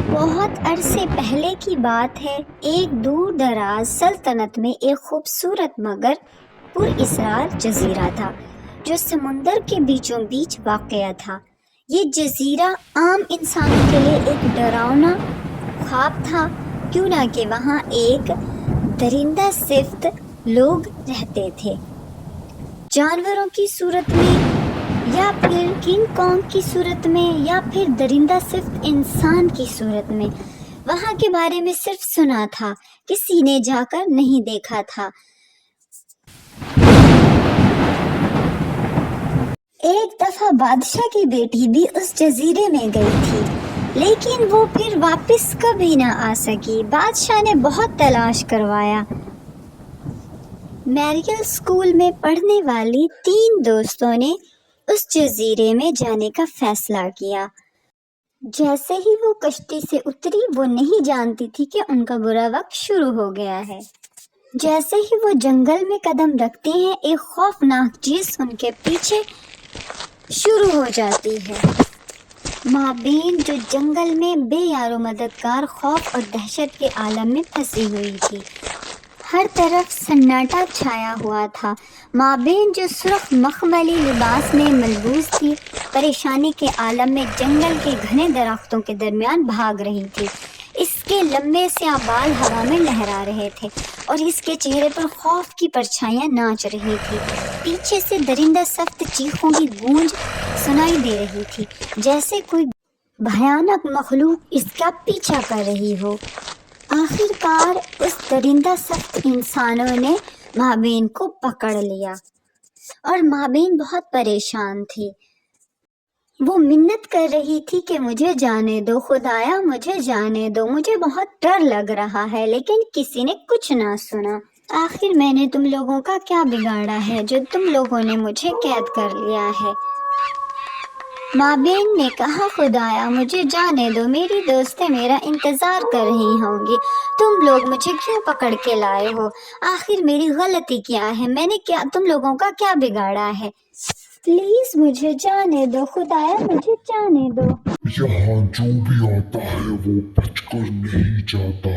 بہت عرصے پہلے کی بات ہے، ایک دور دراز سلطنت میں ایک خوبصورت مگر پراسرار جزیرہ تھا جو سمندر کے بیچوں بیچ واقع تھا۔ یہ جزیرہ عام انسانوں کے لیے ایک ڈراؤنا خواب تھا، کیوں نہ کہ وہاں ایک درندہ صفت لوگ رہتے تھے، جانوروں کی صورت میں یا پھر کنگ کانگ کی صورت میں یا پھر درندہ صفت انسان کی صورت میں۔ وہاں کے بارے میں صرف سنا تھا، کسی نے جا کر نہیں دیکھا تھا۔ ایک دفعہ بادشاہ کی بیٹی بھی اس جزیرے میں گئی تھی، لیکن وہ پھر واپس کبھی نہ آ سکی۔ بادشاہ نے بہت تلاش کروایا۔ میریل اسکول میں پڑھنے والی 3 دوستوں نے اس جزیرے میں جانے کا فیصلہ کیا۔ جیسے ہی وہ کشتی سے اتری، وہ نہیں جانتی تھی کہ ان کا برا وقت شروع ہو گیا ہے۔ جیسے ہی وہ جنگل میں قدم رکھتے ہیں، ایک خوفناک چیز ان کے پیچھے شروع ہو جاتی ہے۔ مابین جو جنگل میں بے یار و مددگار خوف اور دہشت کے عالم میں پھنسی ہوئی تھی، ہر طرف سناٹا چھایا ہوا تھا۔ مابین جو سرخ مخملی لباس میں ملبوس تھی، پریشانی کے عالم میں جنگل کے گھنے درختوں کے درمیان بھاگ رہی تھی۔ اس کے لمبے سیاہ بال ہوا میں لہرا رہے تھے اور اس کے چہرے پر خوف کی پرچھائیاں ناچ رہی تھی۔ پیچھے سے درندہ سخت چیخوں کی گونج سنائی دے رہی تھی، جیسے کوئی بھیانک مخلوق اس کا پیچھا کر رہی ہو۔ آخر کار اس درندہ سخت انسانوں نے مابین کو پکڑ لیا اور مابین بہت پریشان تھی۔ وہ منت کر رہی تھی کہ مجھے جانے دو، خدایا مجھے جانے دو، مجھے بہت ڈر لگ رہا ہے، لیکن کسی نے کچھ نہ سنا۔ آخر میں نے تم لوگوں کا کیا بگاڑا ہے جو تم لوگوں نے مجھے قید کر لیا ہے؟ مابین نے کہا، خدایا مجھے جانے دو، میری دوستیں میرا انتظار کر رہی ہوں گی، تم لوگ مجھے کیوں پکڑ کے لائے ہو؟ آخر میری غلطی کیا ہے؟ میں نے تم لوگوں کا کیا بگاڑا ہے؟ پلیز مجھے جانے دو، خدایا مجھے جانے دو۔ یہاں جو بھی آتا ہے وہ بچ کر نہیں جاتا۔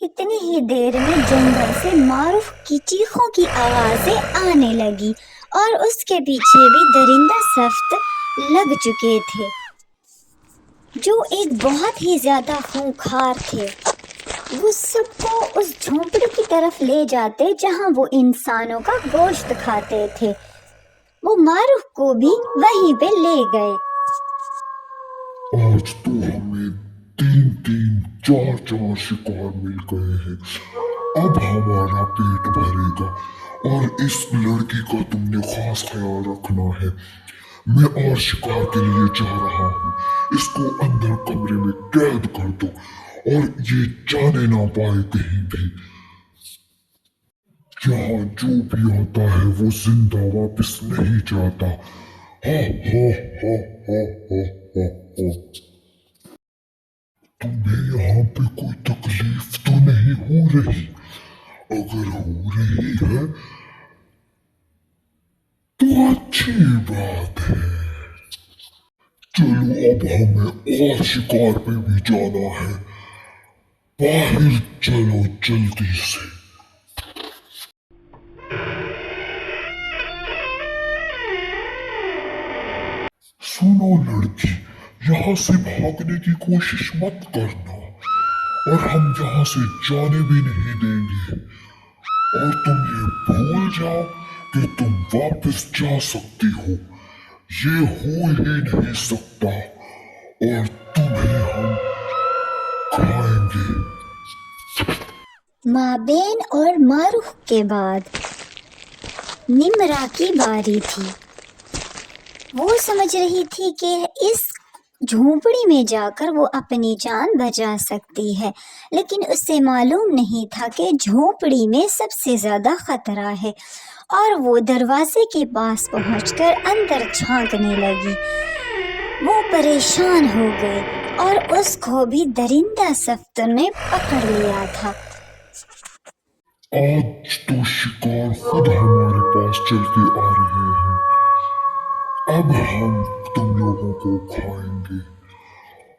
اتنی ہی دیر میں جنگل سے معروف کی چیخوں کی آوازیں آنے لگی اور اس کے پیچھے بھی درندہ صفت لگ چکے تھے، جو ایک بہت ہی زیادہ خونخوار تھے۔ وہ سب کو اس جھونپڑی کی طرف لے جاتے جہاں وہ انسانوں کا گوشت کھاتے تھے۔ وہ معروف کو بھی وہیں پہ لے گئے۔ آج تو ہمیں 3 4 شکار مل گئے ہیں، اب ہمارا پیٹ بھرے گا، اور اس لڑکی کا تم نے خاص خیال رکھنا ہے۔ میں اور شکار کے لیے جا رہا ہوں، اس کو اندر کمرے میں قید کر دو اور یہ جانے نہ پائے کہیں بھی۔ یہاں جو بھی آتا ہے وہ زندہ واپس نہیں جاتا۔ ہا ہا ہا ہا ہا ہا ہا۔ تمہیں یہاں پہ کوئی تکلیف تو نہیں ہو رہی؟ اگر ہو رہی ہے تو اچھی بات ہے۔ چلو اب ہمیں اور شکار پہ بھی جانا ہے، باہر چلو جلدی سے۔ سنو لڑکی، یہاں سے بھاگنے کی کوشش مت کرنا، اور ہم یہاں سے جانے بھی نہیں دیں گے، اور تم یہ بھول جاؤ کہ تم واپس جا سکتی ہو۔ یہ ہو ہی نہیں سکتا، اور تمہیں ہم کھائیں گے۔ مابین اور معروف کے بعد نمرا کی باری تھی۔ وہ سمجھ رہی تھی کہ اس جھونپڑی میں جا کر وہ اپنی جان بچا سکتی ہے، لیکن اسے معلوم نہیں تھا کہ جھونپڑی میں سب سے زیادہ خطرہ ہے، اور وہ دروازے کے پاس پہنچ کر اندر جھانکنے لگی۔ وہ پریشان ہو گئی اور اس کو بھی درندہ صفت نے پکڑ لیا تھا۔ آج تو شکار خود ہمارے پاس چل کے آ رہے ہیں، اب ہم تم لوگوں کو کھائیں گے،